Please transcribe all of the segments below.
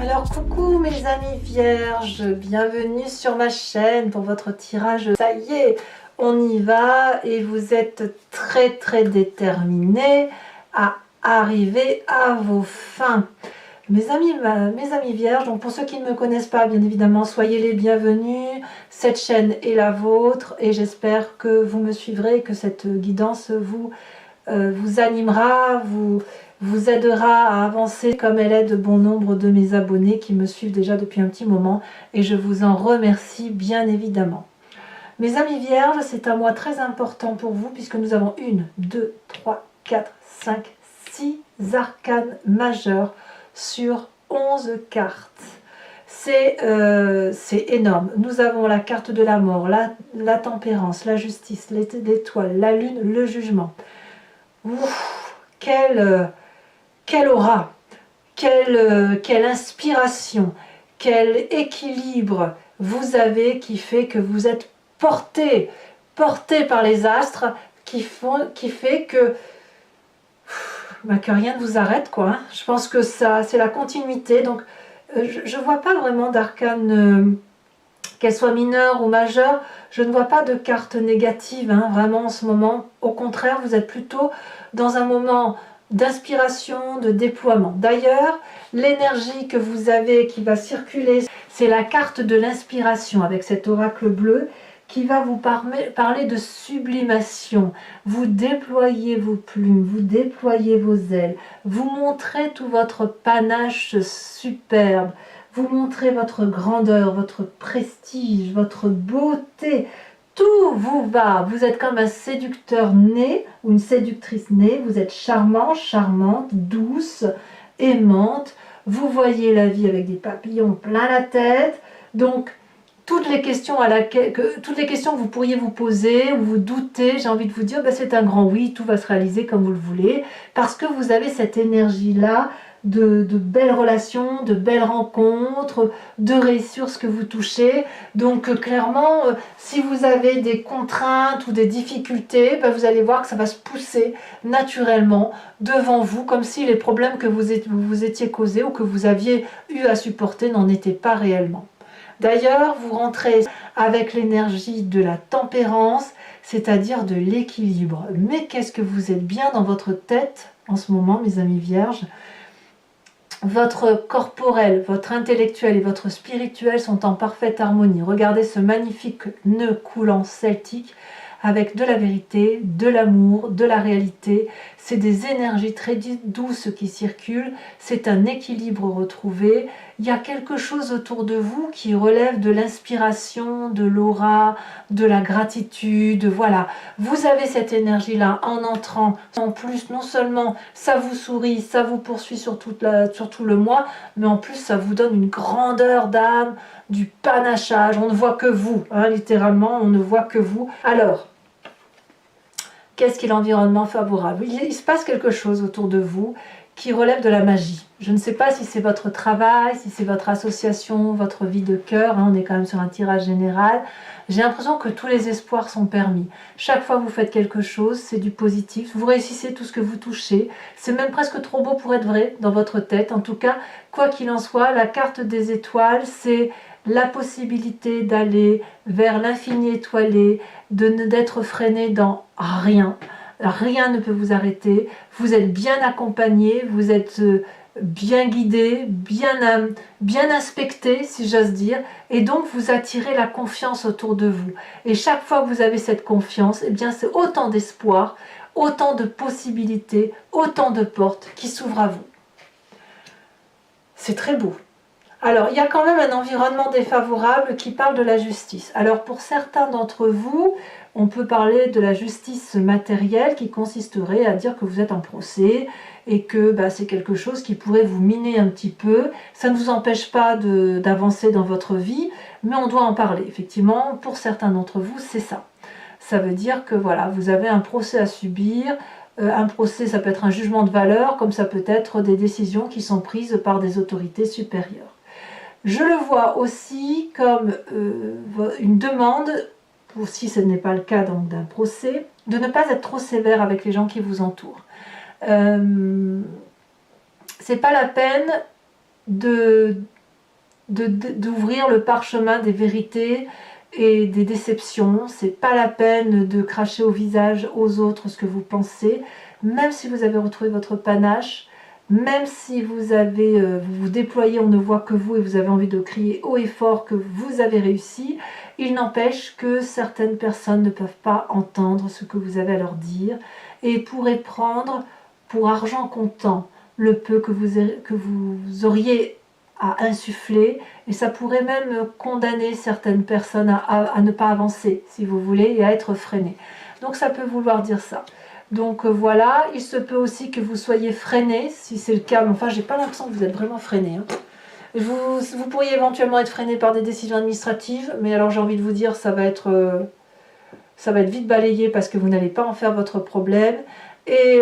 Alors coucou mes amis vierges, bienvenue sur ma chaîne pour votre tirage. Ça y est, on y va et vous êtes très déterminés à arriver à vos fins. Mes amis vierges, donc pour ceux qui ne me connaissent pas, bien évidemment, soyez les bienvenus. Cette chaîne est la vôtre et j'espère que vous me suivrez, que cette guidance vous animera, vous aidera à avancer comme elle aide bon nombre de mes abonnés qui me suivent déjà depuis un petit moment et je vous en remercie bien évidemment. Mes amis vierges, c'est un mois très important pour vous puisque nous avons 1, 2, 3, 4, 5, 6 arcanes majeures sur 11 cartes. C'est énorme. Nous avons la carte de la mort, la tempérance, la justice, l'étoile, la lune, le jugement. Ouf, quelle aura, quelle inspiration, quel équilibre vous avez qui fait que vous êtes porté par les astres, qui fait que rien ne vous arrête, quoi. Je pense que ça, c'est la continuité. Donc, je ne vois pas vraiment d'arcane, qu'elle soit mineure ou majeure. Je ne vois pas de carte négative, hein, vraiment en ce moment. Au contraire, vous êtes plutôt dans un moment d'inspiration, de déploiement. D'ailleurs, l'énergie que vous avez qui va circuler, c'est la carte de l'inspiration avec cet oracle bleu qui va vous parler de sublimation. Vous déployez vos plumes, vous déployez vos ailes, vous montrez tout votre panache superbe, vous montrez votre grandeur, votre prestige, votre beauté. Tout vous va. Vous êtes comme un séducteur né ou une séductrice née. Vous êtes charmant, charmante, douce, aimante. Vous voyez la vie avec des papillons plein la tête. Donc, toutes les questions que vous pourriez vous poser ou vous doutez, j'ai envie de vous dire, c'est un grand oui, tout va se réaliser comme vous le voulez, parce que vous avez cette énergie-là de belles relations, de belles rencontres, de réussir ce que vous touchez. Donc clairement, si vous avez des contraintes ou des difficultés, vous allez voir que ça va se pousser naturellement devant vous, comme si les problèmes que vous étiez causés ou que vous aviez eu à supporter n'en étaient pas réellement. D'ailleurs, vous rentrez avec l'énergie de la tempérance, c'est-à-dire de l'équilibre. Mais qu'est-ce que vous êtes bien dans votre tête en ce moment, mes amis vierges? Votre corporel, votre intellectuel et votre spirituel sont en parfaite harmonie. Regardez ce magnifique nœud coulant celtique avec de la vérité, de l'amour, de la réalité. C'est des énergies très douces qui circulent, c'est un équilibre retrouvé. Il y a quelque chose autour de vous qui relève de l'inspiration, de l'aura, de la gratitude. Voilà, vous avez cette énergie-là en entrant. En plus, non seulement ça vous sourit, ça vous poursuit sur tout le mois, mais en plus ça vous donne une grandeur d'âme, du panachage. On ne voit que vous, hein, littéralement, on ne voit que vous. Alors, qu'est-ce qu'est l'environnement favorable? Il se passe quelque chose autour de vous qui relève de la magie. Je ne sais pas si c'est votre travail, si c'est votre association, votre vie de cœur, hein, on est quand même sur un tirage général. J'ai l'impression que tous les espoirs sont permis. Chaque fois que vous faites quelque chose, c'est du positif. Vous réussissez tout ce que vous touchez. C'est même presque trop beau pour être vrai dans votre tête. En tout cas, quoi qu'il en soit, la carte des étoiles, c'est la possibilité d'aller vers l'infini étoilé, d'être freiné dans rien. Rien ne peut vous arrêter. Vous êtes bien accompagné, vous êtes bien guidé, bien inspecté, si j'ose dire, et donc vous attirez la confiance autour de vous. Et chaque fois que vous avez cette confiance, eh bien c'est autant d'espoir, autant de possibilités, autant de portes qui s'ouvrent à vous. C'est très beau. Alors, il y a quand même un environnement défavorable qui parle de la justice. Alors, pour certains d'entre vous, on peut parler de la justice matérielle qui consisterait à dire que vous êtes en procès et que c'est quelque chose qui pourrait vous miner un petit peu. Ça ne vous empêche pas d'avancer dans votre vie, mais on doit en parler. Effectivement, pour certains d'entre vous, c'est ça. Ça veut dire que voilà, vous avez un procès à subir. Un procès, ça peut être un jugement de valeur, comme ça peut être des décisions qui sont prises par des autorités supérieures. Je le vois aussi comme une demande, si ce n'est pas le cas d'un procès, de ne pas être trop sévère avec les gens qui vous entourent. C'est pas la peine d'ouvrir le parchemin des vérités et des déceptions. C'est pas la peine de cracher au visage aux autres ce que vous pensez, même si vous avez retrouvé votre panache, même si vous vous déployez, on ne voit que vous et vous avez envie de crier haut et fort que vous avez réussi. Il n'empêche que certaines personnes ne peuvent pas entendre ce que vous avez à leur dire et pourraient prendre pour argent comptant le peu que vous auriez à insuffler, et ça pourrait même condamner certaines personnes à ne pas avancer, si vous voulez, et à être freinées. Donc ça peut vouloir dire ça. Donc voilà, il se peut aussi que vous soyez freiné, si c'est le cas, mais enfin j'ai pas l'impression que vous êtes vraiment freiné. Vous pourriez éventuellement être freiné par des décisions administratives, mais alors j'ai envie de vous dire, ça va être vite balayé parce que vous n'allez pas en faire votre problème. Et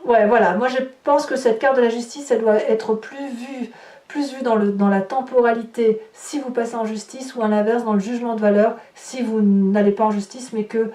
ouais, voilà, moi je pense que cette carte de la justice, elle doit être plus vue dans la temporalité si vous passez en justice, ou à l'inverse dans le jugement de valeur si vous n'allez pas en justice, mais que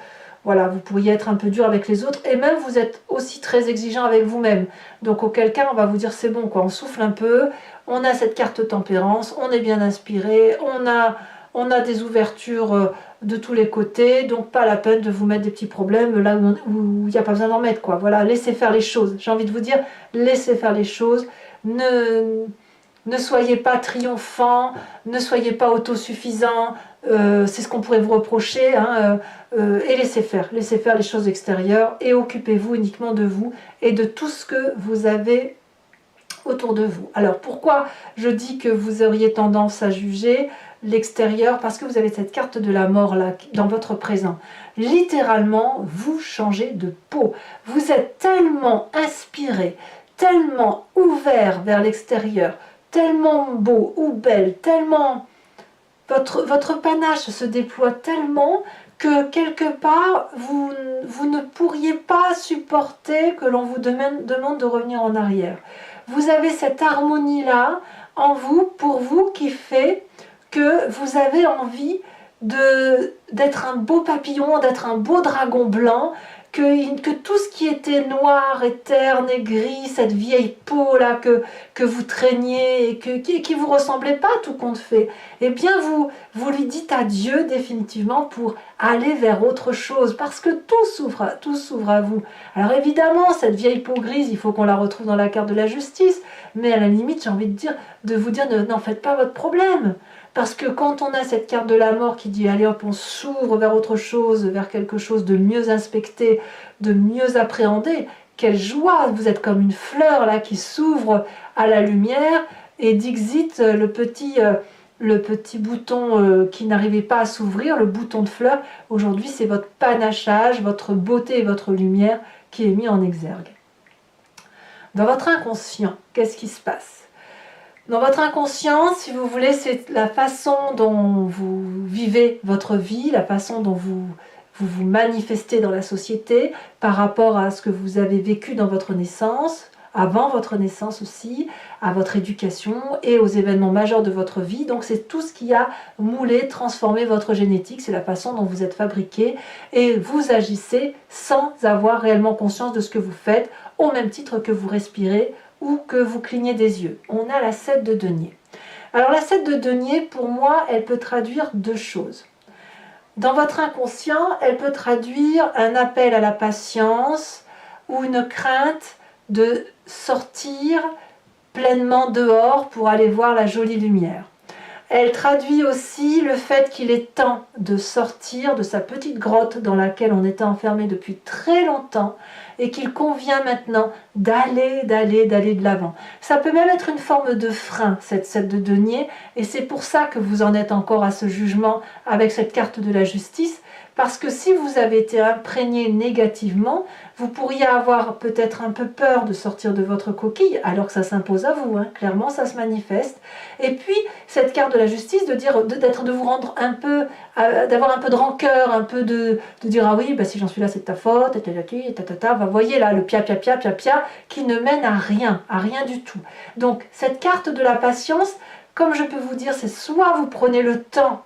voilà, vous pourriez être un peu dur avec les autres, et même vous êtes aussi très exigeant avec vous-même. Donc auquel cas on va vous dire c'est bon, quoi, on souffle un peu, on a cette carte tempérance, on est bien inspiré, on a des ouvertures de tous les côtés, donc pas la peine de vous mettre des petits problèmes là où il n'y a pas besoin d'en mettre, quoi. Voilà, laissez faire les choses. J'ai envie de vous dire, laissez faire les choses. Ne soyez pas triomphant, ne soyez pas autosuffisant, c'est ce qu'on pourrait vous reprocher, hein, et laissez faire les choses extérieures, et occupez-vous uniquement de vous et de tout ce que vous avez autour de vous. Alors pourquoi je dis que vous auriez tendance à juger l'extérieur? Parce que vous avez cette carte de la mort là, dans votre présent. Littéralement, vous changez de peau. Vous êtes tellement inspiré, tellement ouvert vers l'extérieur, tellement beau ou belle, tellement... Votre panache se déploie tellement que quelque part, vous ne pourriez pas supporter que l'on vous demande de revenir en arrière. Vous avez cette harmonie-là en vous, pour vous, qui fait que vous avez envie d'être un beau papillon, d'être un beau dragon blanc, que tout ce qui était noir et terne et gris, cette vieille peau là que vous traîniez et qui vous ressemblait pas tout compte fait, eh bien vous lui dites adieu définitivement pour aller vers autre chose, parce que tout s'ouvre à vous. Alors évidemment, cette vieille peau grise, il faut qu'on la retrouve dans la carte de la justice, mais à la limite, j'ai envie de vous dire, n'en faites pas votre problème. Parce que quand on a cette carte de la mort qui dit allez hop, on s'ouvre vers autre chose, vers quelque chose de mieux inspecté, de mieux appréhendé, quelle joie! Vous êtes comme une fleur là qui s'ouvre à la lumière, et dixit le petit bouton qui n'arrivait pas à s'ouvrir, le bouton de fleur. Aujourd'hui, c'est votre panachage, votre beauté et votre lumière qui est mis en exergue. Dans votre inconscient, qu'est-ce qui se passe? Dans votre inconscient, si vous voulez, c'est la façon dont vous vivez votre vie, la façon dont vous manifestez dans la société par rapport à ce que vous avez vécu dans votre naissance, avant votre naissance aussi, à votre éducation et aux événements majeurs de votre vie. Donc c'est tout ce qui a moulé, transformé votre génétique, c'est la façon dont vous êtes fabriqué, et vous agissez sans avoir réellement conscience de ce que vous faites, au même titre que vous respirez ou que vous clignez des yeux. On a la 7 de denier. Alors la 7 de denier, pour moi, elle peut traduire deux choses. Dans votre inconscient, elle peut traduire un appel à la patience ou une crainte de sortir pleinement dehors pour aller voir la jolie lumière. Elle traduit aussi le fait qu'il est temps de sortir de sa petite grotte dans laquelle on était enfermé depuis très longtemps, et qu'il convient maintenant d'aller de l'avant. Ça peut même être une forme de frein, cette 7 de denier, et c'est pour ça que vous en êtes encore à ce jugement avec cette carte de la justice, parce que si vous avez été imprégné négativement, vous pourriez avoir peut-être un peu peur de sortir de votre coquille, alors que ça s'impose à vous, hein. Clairement ça se manifeste. Et puis cette carte de la justice, de vous rendre un peu, d'avoir un peu de rancœur, un peu de dire ah oui, bah si j'en suis là c'est de ta faute, vous voyez là le pia qui ne mène à rien du tout. Donc cette carte de la patience, comme je peux vous dire, c'est soit vous prenez le temps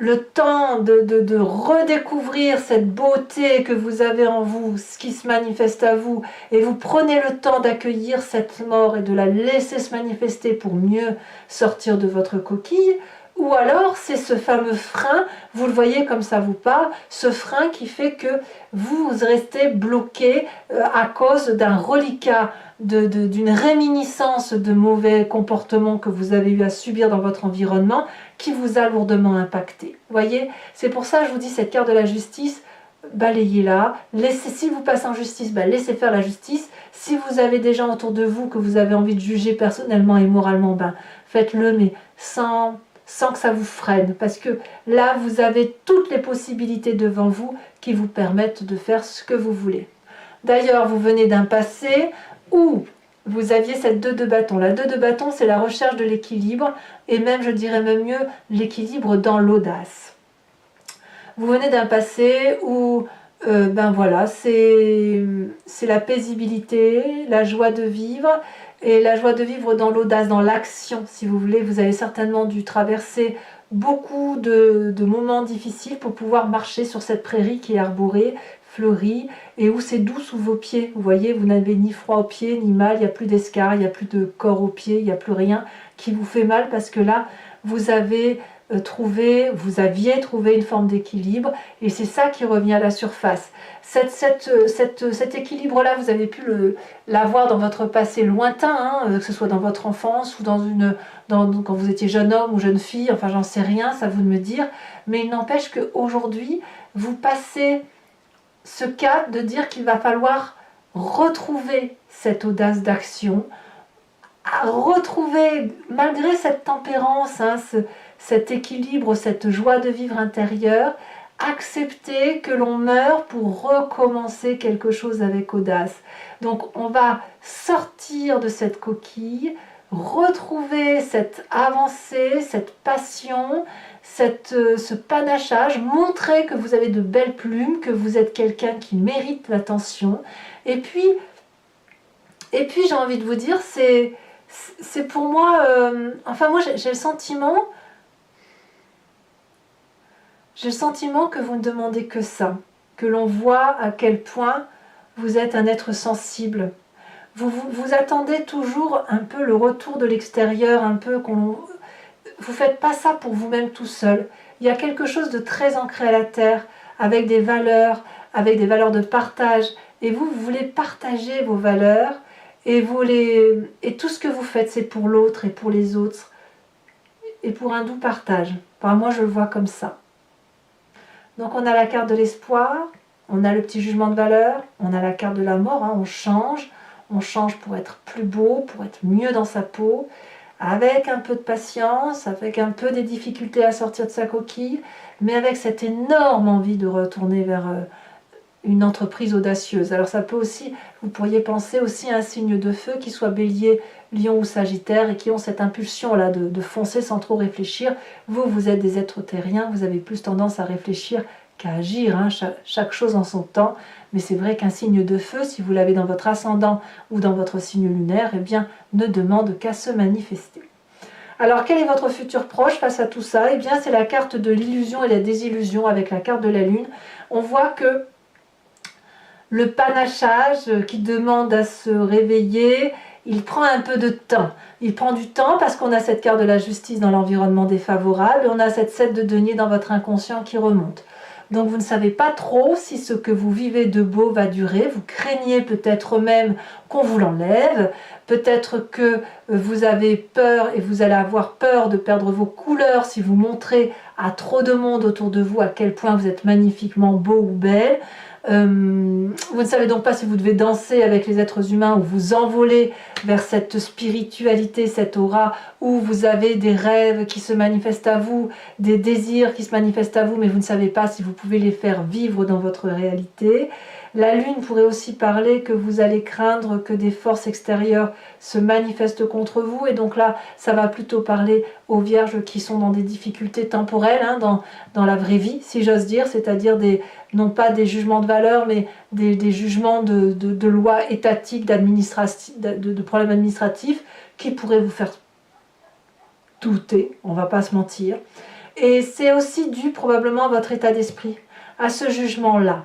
le temps de redécouvrir cette beauté que vous avez en vous, ce qui se manifeste à vous, et vous prenez le temps d'accueillir cette mort et de la laisser se manifester pour mieux sortir de votre coquille, ou alors c'est ce fameux frein, vous le voyez comme ça vous parle, ce frein qui fait que vous restez bloqué à cause d'un reliquat, d'une réminiscence de mauvais comportements que vous avez eu à subir dans votre environnement, qui vous a lourdement impacté. Vous voyez, c'est pour ça que je vous dis, cette carte de la justice, balayez-la, si vous passez en justice, laissez faire la justice. Si vous avez des gens autour de vous que vous avez envie de juger personnellement et moralement, faites-le, mais sans que ça vous freine, parce que là, vous avez toutes les possibilités devant vous qui vous permettent de faire ce que vous voulez. D'ailleurs, vous venez d'un passé où vous aviez cette 2 de bâton. La 2 de bâton, c'est la recherche de l'équilibre, et même, je dirais même mieux, l'équilibre dans l'audace. Vous venez d'un passé où, voilà, c'est la paisibilité, la joie de vivre, et la joie de vivre dans l'audace, dans l'action, si vous voulez. Vous avez certainement dû traverser beaucoup de moments difficiles pour pouvoir marcher sur cette prairie qui est arborée, fleurie, et où c'est doux sous vos pieds. Vous voyez, vous n'avez ni froid aux pieds, ni mal, il n'y a plus d'escarres, il n'y a plus de corps aux pieds, il n'y a plus rien qui vous fait mal, parce que là, vous aviez trouvé une forme d'équilibre, et c'est ça qui revient à la surface. Cet équilibre-là, vous avez pu l'avoir dans votre passé lointain, que ce soit dans votre enfance ou quand vous étiez jeune homme ou jeune fille, enfin j'en sais rien, ça vous de me dire, mais il n'empêche qu'aujourd'hui, vous passez ce cap de dire qu'il va falloir retrouver cette audace d'action, à retrouver, malgré cette tempérance, cet équilibre, cette joie de vivre intérieure, accepter que l'on meurt pour recommencer quelque chose avec audace. Donc on va sortir de cette coquille, retrouver cette avancée, cette passion, ce panachage, montrer que vous avez de belles plumes, que vous êtes quelqu'un qui mérite l'attention. Et puis j'ai envie de vous dire, c'est pour moi, moi j'ai le sentiment que vous ne demandez que ça, que l'on voit à quel point vous êtes un être sensible. Vous attendez toujours un peu le retour de l'extérieur, un peu vous faites pas ça pour vous-même tout seul. Il y a quelque chose de très ancré à la terre, avec des valeurs de partage, et vous voulez partager vos valeurs, et tout ce que vous faites, c'est pour l'autre et pour les autres, et pour un doux partage. Enfin, moi, je le vois comme ça. Donc, on a la carte de l'espoir, on a le petit jugement de valeur, on a la carte de la mort, on change pour être plus beau, pour être mieux dans sa peau, avec un peu de patience, avec un peu des difficultés à sortir de sa coquille, mais avec cette énorme envie de retourner vers une entreprise audacieuse. Alors ça peut aussi, vous pourriez penser aussi à un signe de feu, qui soit bélier, lion ou sagittaire, et qui ont cette impulsion là de foncer sans trop réfléchir. Vous êtes des êtres terriens, vous avez plus tendance à réfléchir qu'à agir, chaque chose en son temps. Mais c'est vrai qu'un signe de feu, si vous l'avez dans votre ascendant ou dans votre signe lunaire, eh bien, ne demande qu'à se manifester. Alors, quel est votre futur proche face à tout ça? Eh bien, c'est la carte de l'illusion et la désillusion avec la carte de la lune. On voit que le panachage qui demande à se réveiller, il prend un peu de temps. Il prend du temps parce qu'on a cette carte de la justice dans l'environnement défavorable, et on a cette 7 de denier dans votre inconscient qui remonte. Donc vous ne savez pas trop si ce que vous vivez de beau va durer. Vous craignez peut-être même qu'on vous l'enlève. Peut-être que vous avez peur, et vous allez avoir peur de perdre vos couleurs si vous montrez à trop de monde autour de vous à quel point vous êtes magnifiquement beau ou belle. Vous ne savez donc pas si vous devez danser avec les êtres humains ou vous envoler vers cette spiritualité, cette aura où vous avez des rêves qui se manifestent à vous, des désirs qui se manifestent à vous, mais vous ne savez pas si vous pouvez les faire vivre dans votre réalité. La lune pourrait aussi parler que vous allez craindre que des forces extérieures se manifestent contre vous, et donc là ça va plutôt parler aux vierges qui sont dans des difficultés temporelles, dans la vraie vie, si j'ose dire, c'est-à-dire non pas des jugements de valeur, mais des jugements de lois étatiques, de problèmes administratifs qui pourraient vous faire douter, on ne va pas se mentir. Et c'est aussi dû probablement à votre état d'esprit, à ce jugement-là.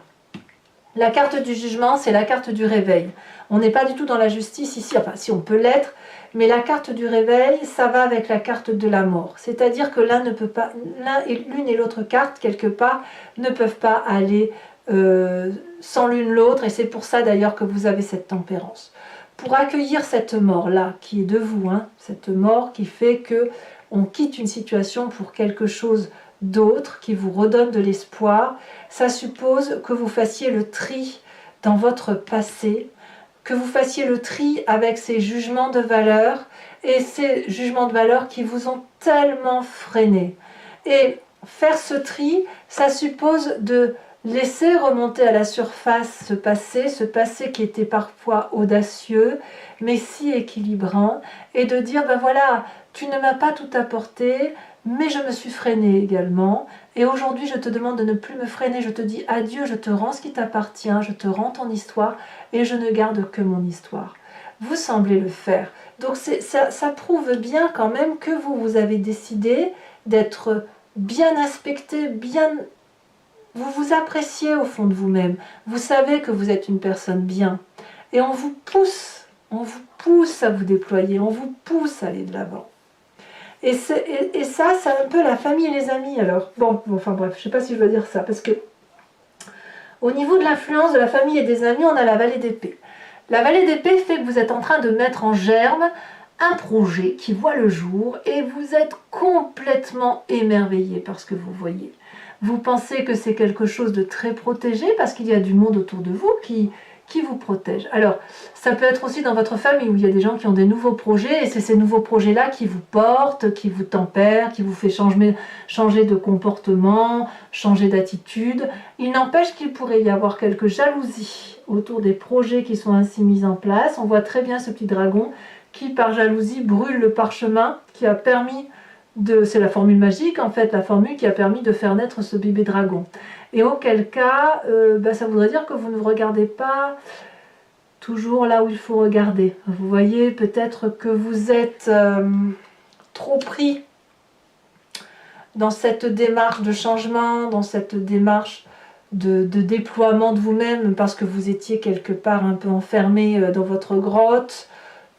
La carte du jugement, c'est la carte du réveil. On n'est pas du tout dans la justice ici, enfin si on peut l'être, mais la carte du réveil, ça va avec la carte de la mort. C'est-à-dire que l'un ne peut pas, l'une et l'autre carte, quelque part, ne peuvent pas aller sans l'une l'autre, et c'est pour ça d'ailleurs que vous avez cette tempérance. Pour accueillir cette mort-là, qui est de vous, hein, cette mort qui fait que on quitte une situation pour quelque chose d'autre, qui vous redonne de l'espoir, ça suppose que vous fassiez le tri dans votre passé, que vous fassiez le tri avec ces jugements de valeur, et ces jugements de valeur qui vous ont tellement freiné. Et faire ce tri, ça suppose de laisser remonter à la surface ce passé qui était parfois audacieux, mais si équilibrant, et de dire, ben voilà, tu ne m'as pas tout apporté, mais je me suis freinée également, et aujourd'hui je te demande de ne plus me freiner, je te dis adieu, je te rends ce qui t'appartient, je te rends ton histoire, et je ne garde que mon histoire. Vous semblez le faire. Donc ça prouve bien quand même que vous avez décidé d'être bien aspecté, bien... Vous vous appréciez au fond de vous-même. Vous savez que vous êtes une personne bien. Et on vous pousse à vous déployer, on vous pousse à aller de l'avant. Et ça, c'est un peu la famille et les amis alors. Bon, enfin bref, je ne sais pas si je dois dire ça, parce que au niveau de l'influence de la famille et des amis, on a la vallée d'épée. La vallée d'épée fait que vous êtes en train de mettre en germe un projet qui voit le jour et vous êtes complètement émerveillé par ce que vous voyez. Vous pensez que c'est quelque chose de très protégé parce qu'il y a du monde autour de vous qui vous protège. Alors, ça peut être aussi dans votre famille où il y a des gens qui ont des nouveaux projets et c'est ces nouveaux projets-là qui vous portent, qui vous tempèrent, qui vous fait changer de comportement, changer d'attitude. Il n'empêche qu'il pourrait y avoir quelques jalousies autour des projets qui sont ainsi mis en place. On voit très bien ce petit dragon qui, par jalousie, brûle le parchemin qui a permis c'est la formule magique en fait, la formule qui a permis de faire naître ce bébé dragon. Et auquel cas, ça voudrait dire que vous ne regardez pas toujours là où il faut regarder. Vous voyez peut-être que vous êtes trop pris dans cette démarche de changement, dans cette démarche de déploiement de vous-même, parce que vous étiez quelque part un peu enfermé dans votre grotte,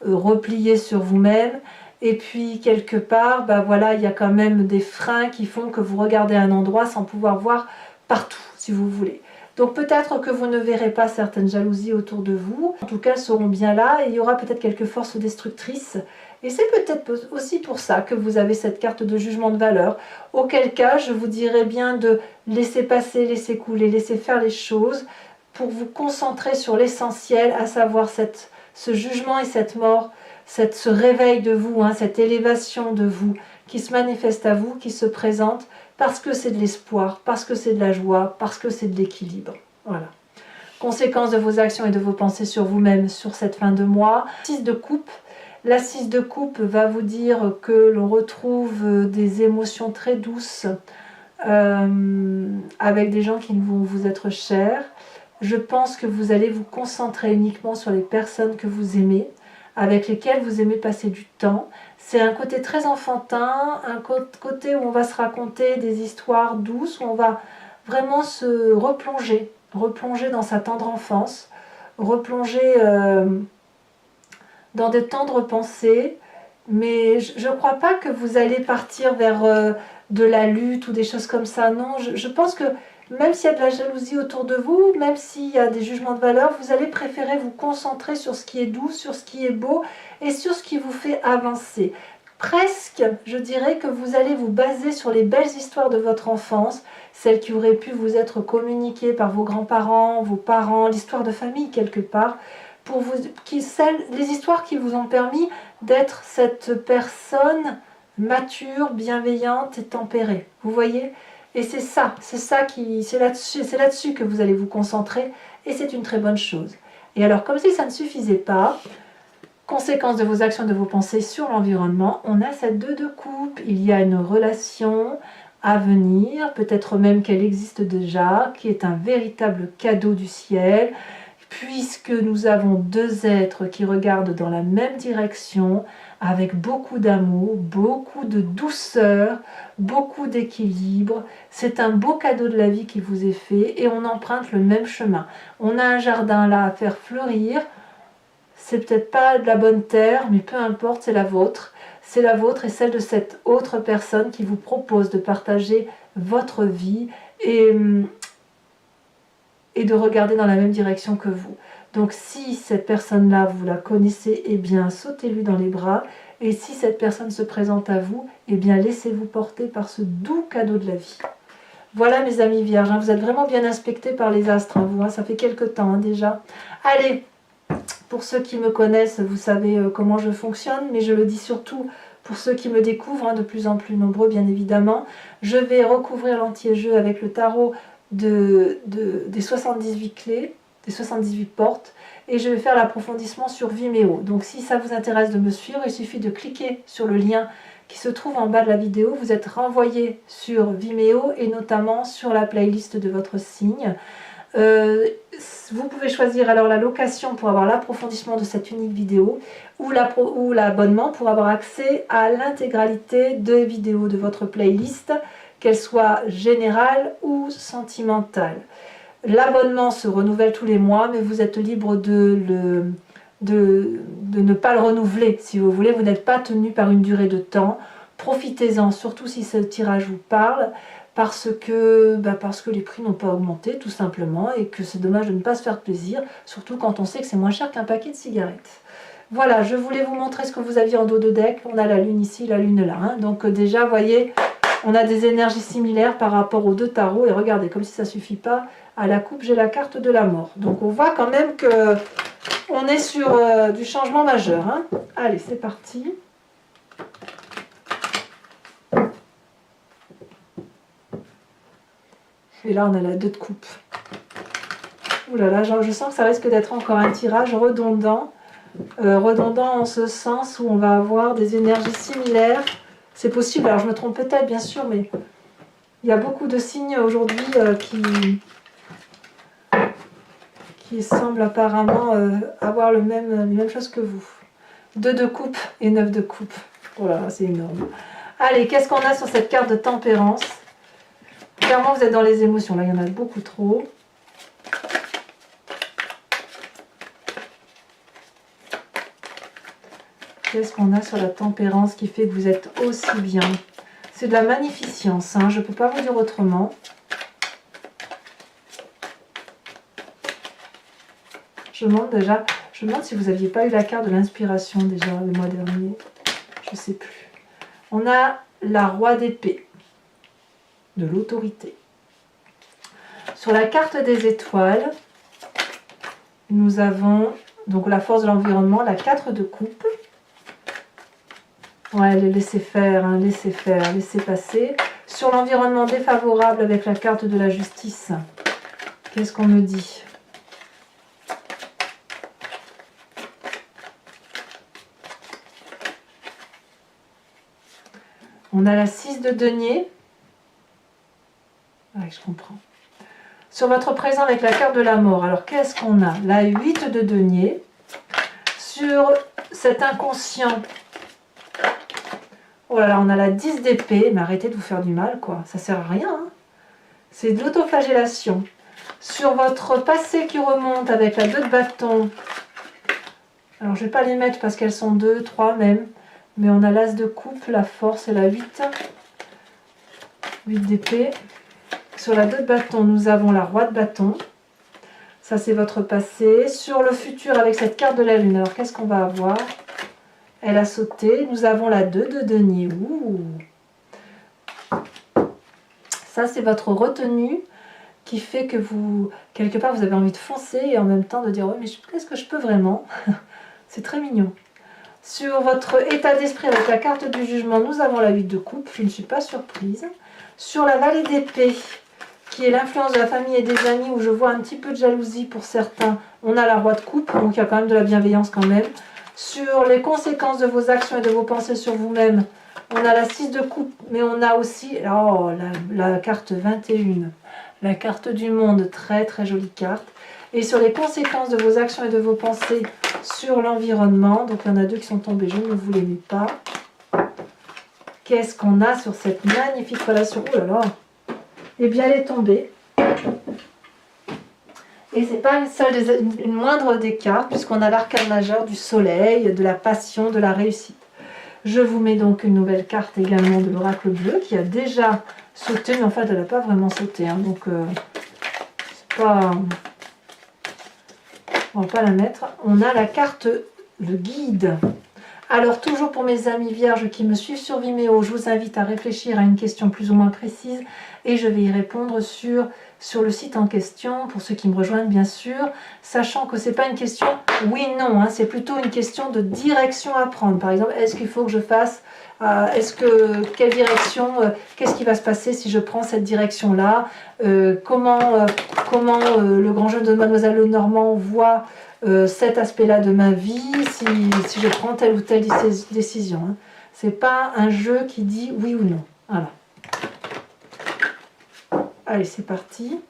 replié sur vous-même. Et puis, quelque part, voilà, il y a quand même des freins qui font que vous regardez un endroit sans pouvoir voir partout, si vous voulez. Donc, peut-être que vous ne verrez pas certaines jalousies autour de vous. En tout cas, elles seront bien là et il y aura peut-être quelques forces destructrices. Et c'est peut-être aussi pour ça que vous avez cette carte de jugement de valeur. Auquel cas, je vous dirais bien de laisser passer, laisser couler, laisser faire les choses pour vous concentrer sur l'essentiel, à savoir ce jugement et cette mort, ce réveil de vous, cette élévation de vous qui se manifeste à vous, qui se présente parce que c'est de l'espoir, parce que c'est de la joie, parce que c'est de l'équilibre. Voilà. Conséquence de vos actions et de vos pensées sur vous-même sur cette fin de mois. 6 de coupe. La 6 de coupe va vous dire que l'on retrouve des émotions très douces avec des gens qui vont vous être chers. Je pense que vous allez vous concentrer uniquement sur les personnes que vous aimez, avec lesquels vous aimez passer du temps. C'est un côté très enfantin, un côté où on va se raconter des histoires douces, où on va vraiment se replonger dans sa tendre enfance, replonger dans des tendres pensées. Mais je ne crois pas que vous allez partir vers de la lutte ou des choses comme ça. Non, je pense que même s'il y a de la jalousie autour de vous, même s'il y a des jugements de valeur, vous allez préférer vous concentrer sur ce qui est doux, sur ce qui est beau et sur ce qui vous fait avancer. Presque, je dirais que vous allez vous baser sur les belles histoires de votre enfance, celles qui auraient pu vous être communiquées par vos grands-parents, vos parents, l'histoire de famille quelque part, les histoires qui vous ont permis d'être cette personne mature, bienveillante et tempérée. Vous voyez ? Et c'est là-dessus que vous allez vous concentrer et c'est une très bonne chose. Et alors, comme si ça ne suffisait pas, conséquence de vos actions et de vos pensées sur l'environnement, on a cette 2 de coupe. Il y a une relation à venir, peut-être même qu'elle existe déjà, qui est un véritable cadeau du ciel, puisque nous avons 2 êtres qui regardent dans la même direction, avec beaucoup d'amour, beaucoup de douceur, beaucoup d'équilibre. C'est un beau cadeau de la vie qui vous est fait et on emprunte le même chemin. On a un jardin là à faire fleurir. C'est peut-être pas de la bonne terre, mais peu importe, c'est la vôtre. C'est la vôtre et celle de cette autre personne qui vous propose de partager votre vie et de regarder dans la même direction que vous. Donc si cette personne-là, vous la connaissez, eh bien sautez-lui dans les bras. Et si cette personne se présente à vous, eh bien laissez-vous porter par ce doux cadeau de la vie. Voilà mes amis vierges, hein, vous êtes vraiment bien inspectés par les astres, hein, vous, hein, ça fait quelques temps déjà. Allez, pour ceux qui me connaissent, vous savez comment je fonctionne, mais je le dis surtout pour ceux qui me découvrent, hein, de plus en plus nombreux bien évidemment. Je vais recouvrir l'anti-jeu avec le tarot des 78 clés, des 78 portes, et je vais faire l'approfondissement sur Vimeo. Donc si ça vous intéresse de me suivre, il suffit de cliquer sur le lien qui se trouve en bas de la vidéo. Vous êtes renvoyé sur Vimeo et notamment sur la playlist de votre signe. Vous pouvez choisir alors la location pour avoir l'approfondissement de cette unique vidéo ou l'abonnement pour avoir accès à l'intégralité des vidéos de votre playlist, qu'elle soit générale ou sentimentale. L'abonnement se renouvelle tous les mois, mais vous êtes libre de ne pas le renouveler. Si vous voulez, vous n'êtes pas tenu par une durée de temps. Profitez-en, surtout si ce tirage vous parle, parce que les prix n'ont pas augmenté, tout simplement, et que c'est dommage de ne pas se faire plaisir, surtout quand on sait que c'est moins cher qu'un paquet de cigarettes. Voilà, je voulais vous montrer ce que vous aviez en dos de deck. On a la lune ici, la lune là. Hein. Donc déjà, vous voyez, on a des énergies similaires par rapport aux deux tarots. Et regardez, comme si ça ne suffit pas, à la coupe, j'ai la carte de la mort. Donc on voit quand même que on est sur du changement majeur. Hein. Allez, c'est parti. Et là, on a la 2 de coupe. Ouh là là, je sens que ça risque d'être encore un tirage redondant. Redondant en ce sens où on va avoir des énergies similaires. C'est possible, alors je me trompe peut-être, bien sûr, mais il y a beaucoup de signes aujourd'hui qui semblent apparemment avoir les mêmes choses que vous. 2 de coupe et 9 de coupe. Oh là là, c'est énorme. Allez, qu'est-ce qu'on a sur cette carte de tempérance? Clairement, vous êtes dans les émotions. Là, il y en a beaucoup trop. Qu'est-ce qu'on a sur la tempérance qui fait que vous êtes aussi bien? C'est de la magnificence, hein, je ne peux pas vous dire autrement. Je me demande si vous n'aviez pas eu la carte de l'inspiration déjà le mois dernier. Je ne sais plus. On a la roi d'épée, de l'autorité. Sur la carte des étoiles, nous avons donc la force de l'environnement, la 4 de coupe. Ouais, laissez faire, hein, laissez faire, laissez passer. Sur l'environnement défavorable avec la carte de la justice, qu'est-ce qu'on me dit? On a la 6 de denier. Ouais, je comprends. Sur votre présent avec la carte de la mort, alors qu'est-ce qu'on a? La 8 de denier. Sur cet inconscient, oh là là, on a la 10 d'épée, mais arrêtez de vous faire du mal, quoi. Ça sert à rien. Hein. C'est de l'autoflagellation. Sur votre passé qui remonte avec la 2 de bâton, alors je ne vais pas les mettre parce qu'elles sont 2, 3 même, mais on a l'as de coupe, la force et la 8. 8 d'épée. Sur la 2 de bâton, nous avons la roi de bâton. Ça, c'est votre passé. Sur le futur, avec cette carte de la lune, alors qu'est-ce qu'on va avoir? Elle a sauté. Nous avons la 2 de denier. Ouh. Ça, c'est votre retenue qui fait que vous, quelque part, vous avez envie de foncer et en même temps de dire, oui, mais qu'est-ce que je peux vraiment? C'est très mignon. Sur votre état d'esprit avec la carte du jugement, nous avons la 8 de coupe. Je ne suis pas surprise. Sur la vallée d'épée, qui est l'influence de la famille et des amis, où je vois un petit peu de jalousie pour certains, on a la roi de coupe, donc il y a quand même de la bienveillance quand même. Sur les conséquences de vos actions et de vos pensées sur vous-même, on a la 6 de coupe, mais on a aussi la carte 21, la carte du monde, très très jolie carte. Et sur les conséquences de vos actions et de vos pensées, sur l'environnement. Donc il y en a 2 qui sont tombés, je ne vous les mets pas. Qu'est-ce qu'on a sur cette magnifique relation? Oh là là! Eh bien, elle est tombée. Et c'est pas une moindre des cartes, puisqu'on a l'arcane majeur du soleil, de la passion, de la réussite. Je vous mets donc une nouvelle carte également de l'oracle bleu, qui a déjà sauté, mais en fait, elle n'a pas vraiment sauté. Hein, donc, c'est pas... On va pas la mettre. On a la carte, le guide. Alors, toujours pour mes amis vierges qui me suivent sur Vimeo, je vous invite à réfléchir à une question plus ou moins précise et je vais y répondre sur le site en question, pour ceux qui me rejoignent bien sûr, sachant que ce n'est pas une question oui-non, hein, c'est plutôt une question de direction à prendre. Par exemple, est-ce qu'il faut que je fasse, quelle direction, qu'est-ce qui va se passer si je prends cette direction-là, comment le grand jeu de Mademoiselle Lenormand voit cet aspect-là de ma vie, si je prends telle ou telle décision. Hein. Ce n'est pas un jeu qui dit oui ou non. Voilà. Allez, c'est parti.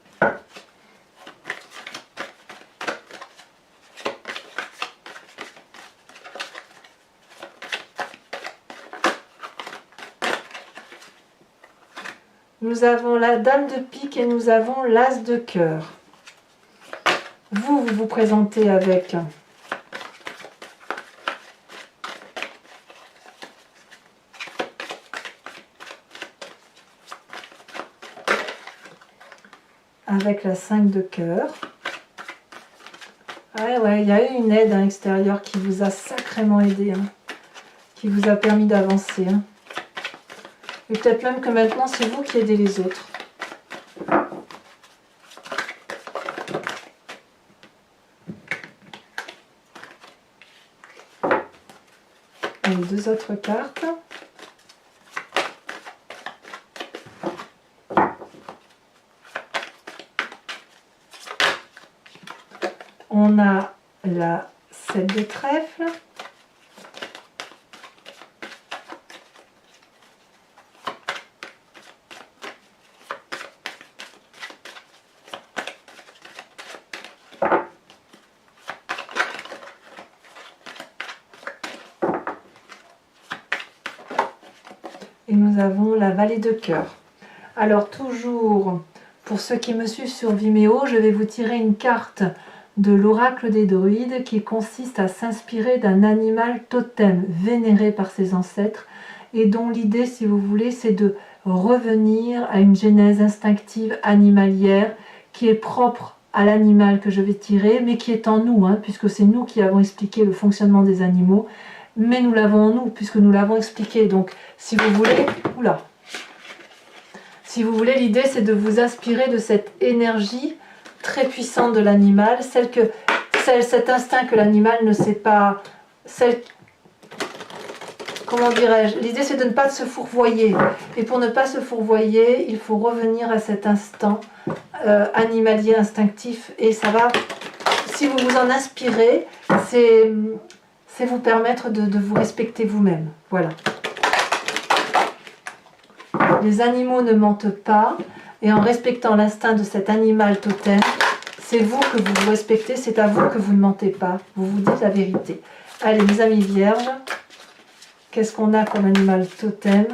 Nous avons la dame de pique et nous avons l'as de cœur. Vous vous présentez avec la 5 de cœur. Ouais, il y a eu une aide extérieure qui vous a sacrément aidé, hein, qui vous a permis d'avancer. Hein. Et peut-être même que maintenant, c'est vous qui aidez les autres. Et 2 autres cartes. On a la 7 de trèfle. Et nous avons la vallée de cœur. Alors toujours, pour ceux qui me suivent sur Vimeo, je vais vous tirer une carte de l'oracle des druides qui consiste à s'inspirer d'un animal totem vénéré par ses ancêtres et dont l'idée, si vous voulez, c'est de revenir à une genèse instinctive animalière qui est propre à l'animal que je vais tirer, mais qui est en nous, hein, puisque c'est nous qui avons expliqué le fonctionnement des animaux, mais nous l'avons en nous, puisque nous l'avons expliqué. Donc, si vous voulez... Oula. Si vous voulez, l'idée, c'est de vous inspirer de cette énergie très puissante de l'animal, cet instinct que l'animal ne sait pas... Comment dirais-je? L'idée, c'est de ne pas se fourvoyer. Et pour ne pas se fourvoyer, il faut revenir à cet instant animalier, instinctif. Et ça va... Si vous vous en inspirez, c'est vous permettre de vous respecter vous-même. Voilà. Les animaux ne mentent pas, et en respectant l'instinct de cet animal totem, c'est vous que vous vous respectez, c'est à vous que vous ne mentez pas. Vous vous dites la vérité. Allez, mes amis vierges, qu'est-ce qu'on a comme animal totem?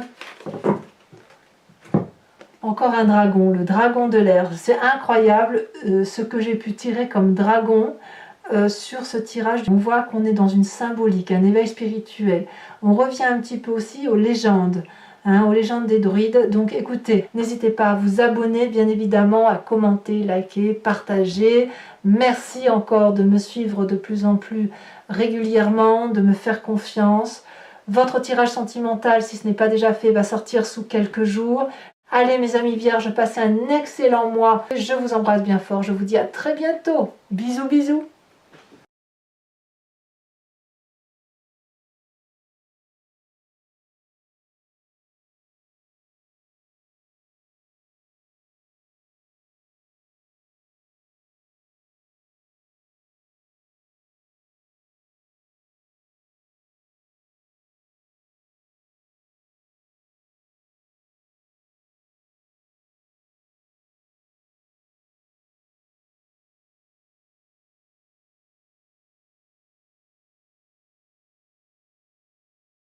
Encore un dragon, le dragon de l'air. C'est incroyable ce que j'ai pu tirer comme dragon. Sur ce tirage, on voit qu'on est dans une symbolique, un éveil spirituel. On revient un petit peu aussi aux légendes, hein, aux légendes des druides. Donc écoutez, n'hésitez pas à vous abonner, bien évidemment, à commenter, liker, partager. Merci encore de me suivre de plus en plus régulièrement, de me faire confiance. Votre tirage sentimental, si ce n'est pas déjà fait, va sortir sous quelques jours. Allez mes amis vierges, passez un excellent mois. Je vous embrasse bien fort, je vous dis à très bientôt. Bisous bisous.